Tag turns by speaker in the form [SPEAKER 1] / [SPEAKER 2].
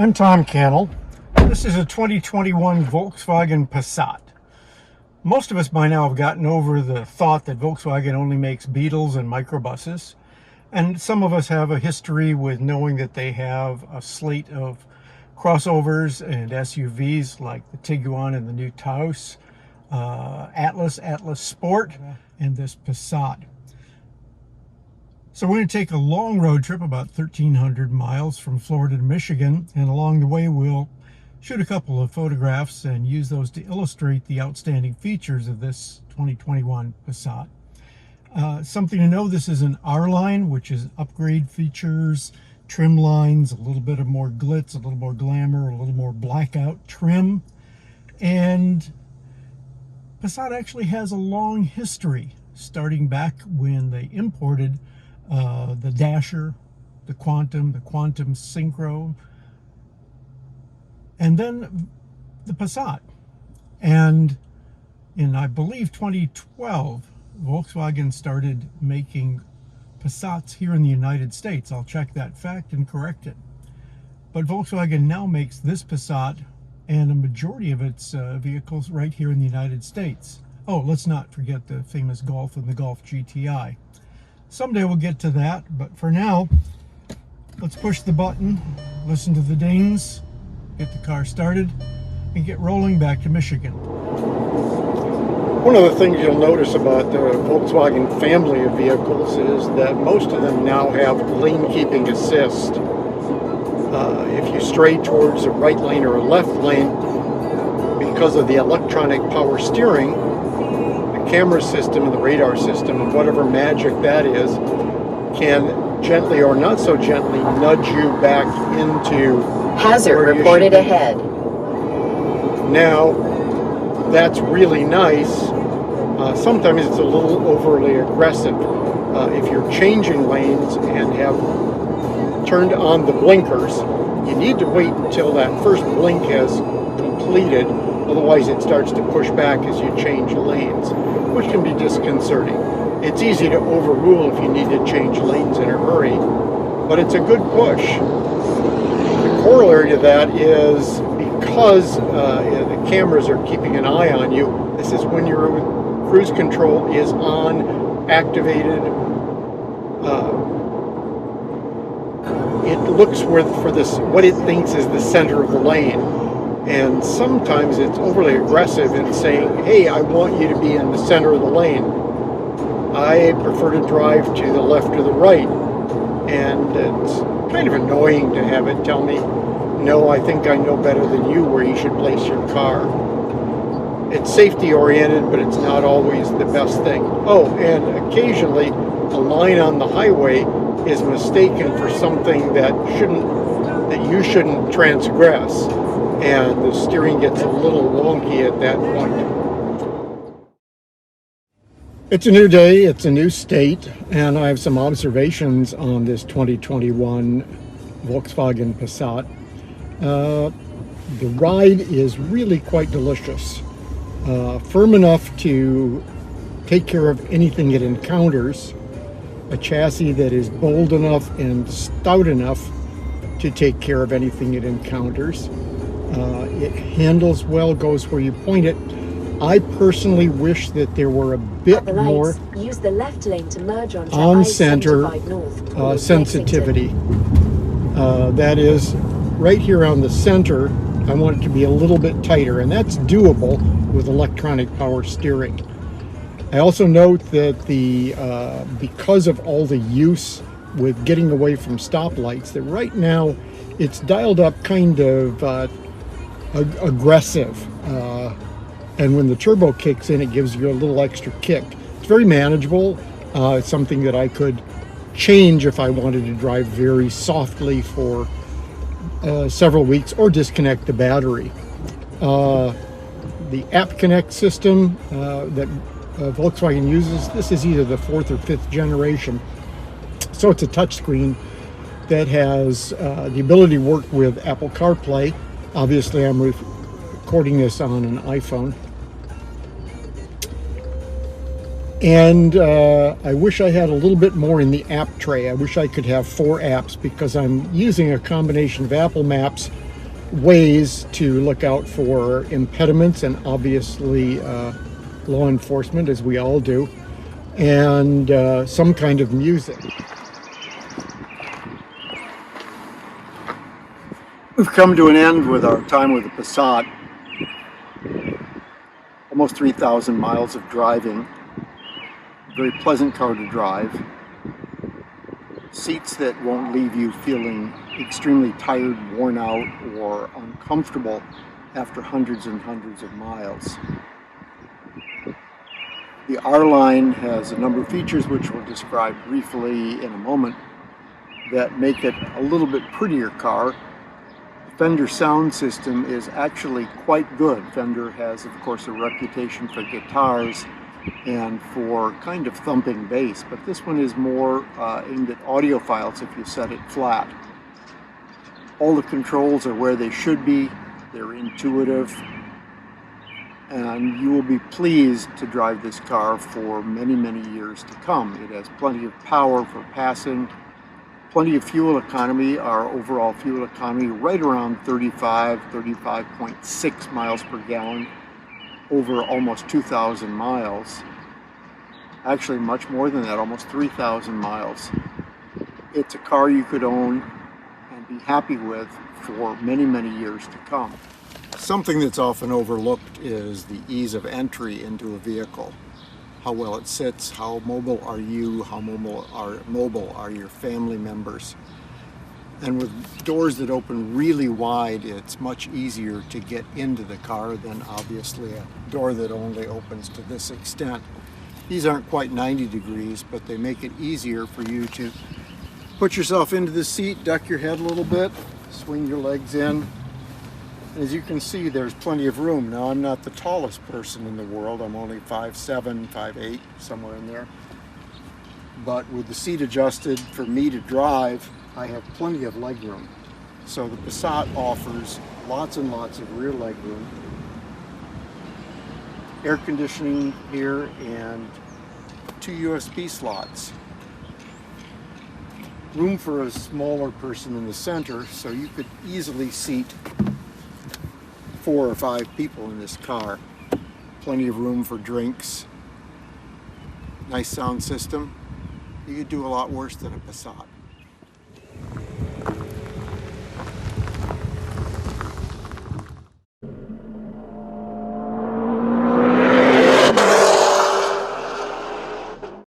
[SPEAKER 1] I'm Thom Cannell. This is a 2021 Volkswagen Passat. Most of us by now have gotten over the thought that Volkswagen only makes Beetles and microbuses. And some of us have a history with knowing that they have a slate of crossovers and SUVs like the Tiguan and the new Taos, Atlas Sport, and this Passat. So we're going to take a long road trip, about 1,300 miles from Florida to Michigan, and along the way we'll shoot a couple of photographs and use those to illustrate the outstanding features of this 2021 Passat. Something to know, this is an R-Line, which is upgrade features, trim lines, a little bit of more glitz, a little more glamour, a little more blackout trim. And Passat actually has a long history, starting back when they imported the Dasher, the Quantum Synchro, and then the Passat. And in, I believe, 2012, Volkswagen started making Passats here in the United States. I'll check that fact and correct it. But Volkswagen now makes this Passat and a majority of its vehicles right here in the United States. Oh, let's not forget the famous Golf and the Golf GTI. Someday we'll get to that, but for now, let's push the button, listen to the dings, get the car started, and get rolling back to Michigan. One of the things you'll notice about the Volkswagen family of vehicles is that most of them now have lane keeping assist. If you stray towards a right lane or a left lane, because of the electronic power steering, camera system and the radar system and whatever magic that is can gently or not so gently nudge you back into
[SPEAKER 2] hazard reported ahead.
[SPEAKER 1] Now that's really nice. Sometimes it's a little overly aggressive. If you're changing lanes and have turned on the blinkers, you need to wait until that first blink has completed. Otherwise it starts to push back as you change lanes, which can be disconcerting. It's easy to overrule if you need to change lanes in a hurry, but it's a good push. The corollary to that is because the cameras are keeping an eye on you, this is when your cruise control is on, activated. It looks for this, what it thinks is the center of the lane. And sometimes it's overly aggressive in saying, hey, I want you to be in the center of the lane. I prefer to drive to the left or the right. And it's kind of annoying to have it tell me, no, I think I know better than you where you should place your car. It's safety oriented, but it's not always the best thing. Oh, and occasionally a line on the highway is mistaken for something that you shouldn't transgress. And the steering gets a little wonky at that point. It's a new day, it's a new state, and I have some observations on this 2021 Volkswagen Passat. The ride is really quite delicious. Firm enough to take care of anything it encounters. A chassis that is bold enough and stout enough to take care of anything it encounters. It handles well, goes where you point it. I personally wish that there were a bit more
[SPEAKER 2] use the left lane to merge onto
[SPEAKER 1] on-center sensitivity. That is, right here on the center, I want it to be a little bit tighter, and that's doable with electronic power steering. I also note that because of all the use with getting away from stoplights, that right now it's dialed up kind of aggressive, and when the turbo kicks in, it gives you a little extra kick. It's very manageable. It's something that I could change if I wanted to drive very softly for several weeks or disconnect the battery. The App Connect system that Volkswagen uses, this is either the 4th or 5th generation, so it's a touchscreen that has the ability to work with Apple CarPlay. Obviously, I'm recording this on an iPhone. And I wish I had a little bit more in the app tray. I wish I could have 4 apps because I'm using a combination of Apple Maps ways to look out for impediments, and obviously law enforcement, as we all do, and some kind of music. We've come to an end with our time with the Passat. Almost 3,000 miles of driving. Very pleasant car to drive. Seats that won't leave you feeling extremely tired, worn out, or uncomfortable after hundreds and hundreds of miles. The R-Line has a number of features which we'll describe briefly in a moment that make it a little bit prettier car. The Fender sound system is actually quite good. Fender has, of course, a reputation for guitars and for kind of thumping bass, but this one is more aimed at audiophiles if you set it flat. All the controls are where they should be. They're intuitive, and you will be pleased to drive this car for many, many years to come. It has plenty of power for passing, plenty of fuel economy. Our overall fuel economy right around 35.6 miles per gallon over almost 2,000 miles. Actually much more than that, almost 3,000 miles. It's a car you could own and be happy with for many, many years to come. Something that's often overlooked is the ease of entry into a vehicle. How well it sits, how mobile are you, how mobile are your family members. And with doors that open really wide, it's much easier to get into the car than obviously a door that only opens to this extent. These aren't quite 90 degrees, but they make it easier for you to put yourself into the seat, duck your head a little bit, swing your legs in. As you can see, there's plenty of room. Now, I'm not the tallest person in the world. I'm only 5'7", 5'8", somewhere in there. But with the seat adjusted for me to drive, I have plenty of leg room. So the Passat offers lots and lots of rear leg room. Air conditioning here and 2 USB slots. Room for a smaller person in the center, so you could easily seat 4 or 5 people in this car. Plenty of room for drinks. Nice sound system. You could do a lot worse than a Passat.